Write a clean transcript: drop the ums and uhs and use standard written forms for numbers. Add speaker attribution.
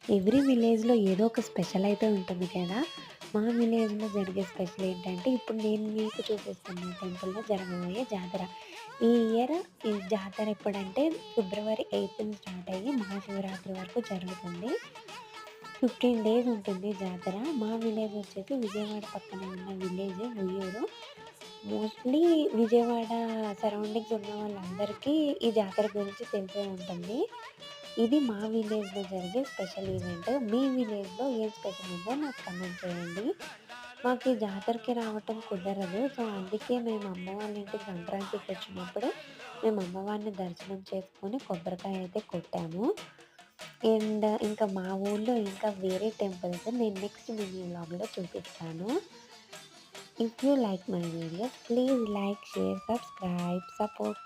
Speaker 1: Every విలేజ్‌లో ఏదో ఒక స్పెషల్ అయితే ఉంటుంది కదా! మా విలేజ్‌లో జరిగే స్పెషల్ ఏంటంటే, ఇప్పుడు నేను మీకు చూపిస్తున్న టెంపుల్‌లో జరగబోయే జాతర. ఈ ఇయర్ ఈ జాతర ఎప్పుడంటే ఫిబ్రవరి 8న స్టార్ట్ అయ్యి మహాశివరాత్రి వరకు జరుగుతుంది. 15 డేస్ ఉంటుంది జాతర. మా విలేజ్ వచ్చేసి విజయవాడ పక్కనే ఉన్న village Uyyuru. Mostly Vijayawada surroundings ఉన్న వాళ్ళందరికీ ఈ జాతర గురించి తెలిసే ఉంటుంది. ఇది మా విలేజ్‌లో జరిగే స్పెషల్ ఈవెంట్. మీ విలేజ్‌లో ఏం స్పెషల్ ఉందో నాకు కామెంట్ చేయండి. మాకు ఈ జాతరకి రావటం కుదరదు. సో, అందుకే మేము అమ్మ వాళ్ళ ఇంటికి సంక్రాంతికొచ్చినప్పుడు మేము అమ్మవారిని దర్శనం చేసుకొని కొబ్బరికాయ అయితే కొట్టాము. ఇంకా మా ఊర్లో ఇంకా వేరే టెంపుల్స్ నేను నెక్స్ట్ మినీ వ్లాగ్‌లో చూపిస్తాను. If you like my videos, please like, share, subscribe, support